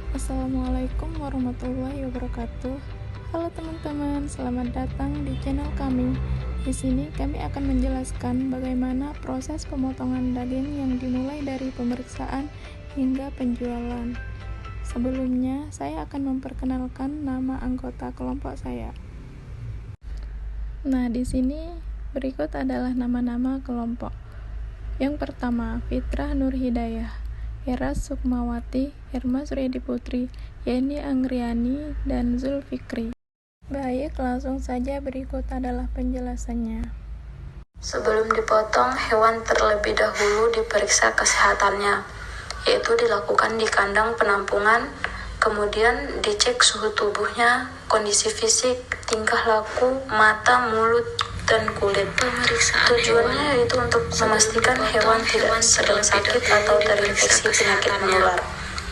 Assalamualaikum warahmatullahi wabarakatuh. Halo teman-teman, selamat datang di channel kami. Di sini kami akan menjelaskan bagaimana proses pemotongan daging yang dimulai dari pemeriksaan hingga penjualan. Sebelumnya, saya akan memperkenalkan nama anggota kelompok saya. Nah, di sini berikut adalah nama-nama kelompok. Yang pertama, Fitrah Nur Hidayah, Eras Sukmawati, Irma Suryadi Putri, Yeni Anggriani, dan Zulfikri. Baik, langsung saja berikut adalah penjelasannya. Sebelum dipotong, hewan terlebih dahulu diperiksa kesehatannya, yaitu dilakukan di kandang penampungan, kemudian dicek suhu tubuhnya, kondisi fisik, tingkah laku, mata, mulut, dan kulit. Tujuannya yaitu untuk memastikan hewan tidak sedang sakit atau terinfeksi penyakit menular,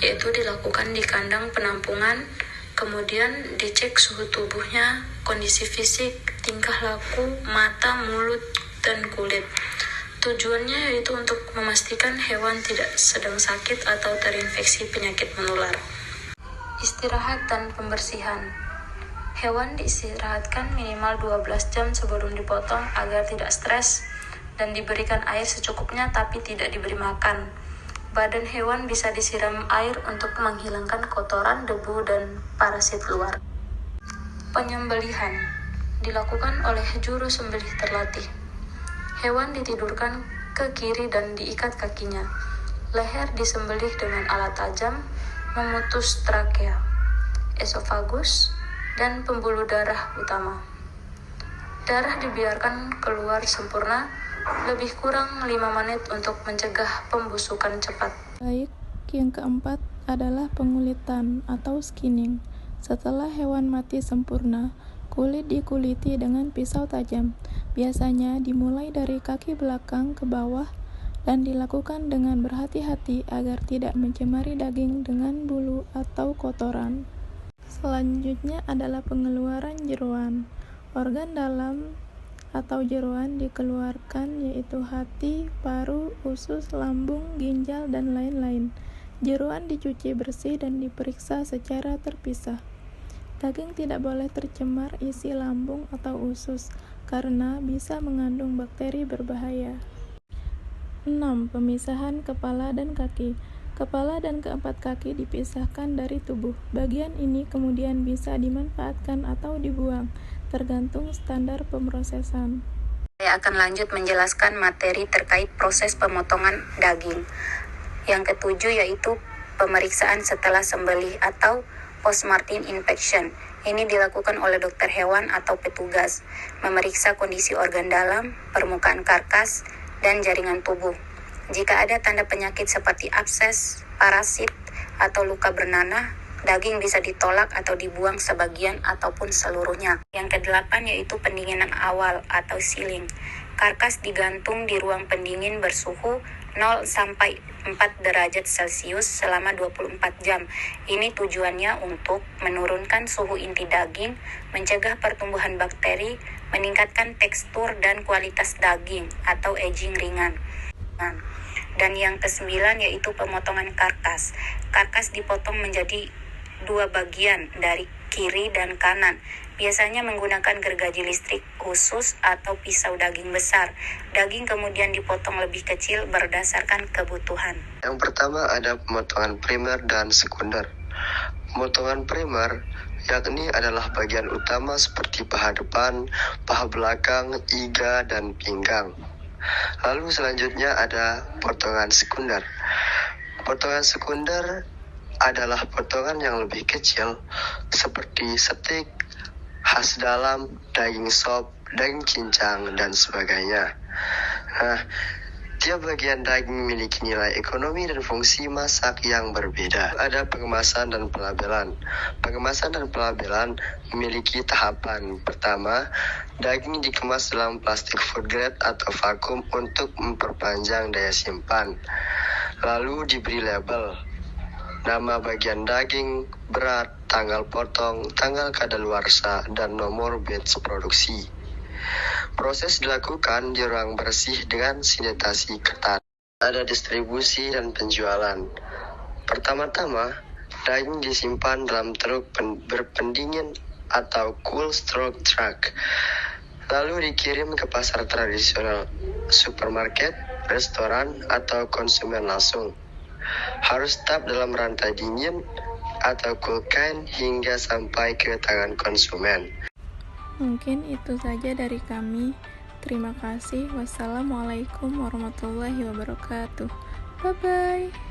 yaitu dilakukan di kandang penampungan, kemudian dicek suhu tubuhnya, kondisi fisik, tingkah laku, mata, mulut, dan kulit. Tujuannya yaitu untuk memastikan hewan tidak sedang sakit atau terinfeksi penyakit menular. Istirahat dan pembersihan. Hewan diistirahatkan minimal 12 jam sebelum dipotong agar tidak stres dan diberikan air secukupnya tapi tidak diberi makan. Badan hewan bisa disiram air untuk menghilangkan kotoran, debu, dan parasit luar. Penyembelihan dilakukan oleh juru sembelih terlatih. Hewan ditidurkan ke kiri dan diikat kakinya. Leher disembelih dengan alat tajam, memutus trakea, esofagus, dan pembuluh darah utama. Darah dibiarkan keluar sempurna, lebih kurang 5 menit untuk mencegah pembusukan cepat. Baik, yang keempat adalah pengulitan atau skinning. Setelah hewan mati sempurna, kulit dikuliti dengan pisau tajam. Biasanya dimulai dari kaki belakang ke bawah dan dilakukan dengan berhati-hati agar tidak mencemari daging dengan bulu atau kotoran. Selanjutnya adalah pengeluaran jeroan. Organ dalam atau jeroan dikeluarkan yaitu hati, paru, usus, lambung, ginjal, dan lain-lain. Jeroan dicuci bersih dan diperiksa secara terpisah. Daging tidak boleh tercemar isi lambung atau usus karena bisa mengandung bakteri berbahaya. 6. Pemisahan kepala dan kaki. Kepala dan keempat kaki dipisahkan dari tubuh. Bagian ini kemudian bisa dimanfaatkan atau dibuang, tergantung standar pemrosesan. Saya akan lanjut menjelaskan materi terkait proses pemotongan daging. Yang ketujuh yaitu pemeriksaan setelah sembelih atau post-mortem inspection. Ini dilakukan oleh dokter hewan atau petugas, memeriksa kondisi organ dalam, permukaan karkas, dan jaringan tubuh. Jika ada tanda penyakit seperti abses, parasit, atau luka bernanah, daging bisa ditolak atau dibuang sebagian ataupun seluruhnya. Yang kedelapan yaitu pendinginan awal atau sealing. Karkas digantung di ruang pendingin bersuhu 0 sampai 4 derajat Celcius selama 24 jam. Ini tujuannya untuk menurunkan suhu inti daging, mencegah pertumbuhan bakteri, meningkatkan tekstur dan kualitas daging atau aging ringan. Dan yang kesembilan yaitu pemotongan karkas. Karkas dipotong menjadi 2 bagian dari kiri dan kanan. Biasanya menggunakan gergaji listrik khusus atau pisau daging besar. Daging kemudian dipotong lebih kecil berdasarkan kebutuhan. Yang pertama ada pemotongan primer dan sekunder. Pemotongan primer yakni adalah bagian utama seperti paha depan, paha belakang, iga, dan pinggang. Lalu selanjutnya ada potongan sekunder. Potongan sekunder adalah potongan yang lebih kecil seperti steak, khas dalam, daging sop, daging cincang, dan sebagainya. Tiap bagian daging memiliki nilai ekonomi dan fungsi masak yang berbeda. Ada pengemasan dan pelabelan. Pengemasan dan pelabelan memiliki tahapan. Pertama, daging dikemas dalam plastik food grade atau vakum untuk memperpanjang daya simpan. Lalu diberi label, nama bagian daging, berat, tanggal potong, tanggal kadaluarsa, dan nomor batch produksi. Proses dilakukan di ruang bersih dengan sanitasi ketat. Ada distribusi dan penjualan. Pertama-tama, Daging disimpan dalam truk berpendingin atau cool stroke truck, lalu dikirim ke pasar tradisional, supermarket, restoran, atau konsumen langsung. Harus tetap dalam rantai dingin atau cool can hingga sampai ke tangan konsumen. Mungkin itu saja dari kami. Terima kasih. Wassalamualaikum warahmatullahi wabarakatuh. Bye-bye.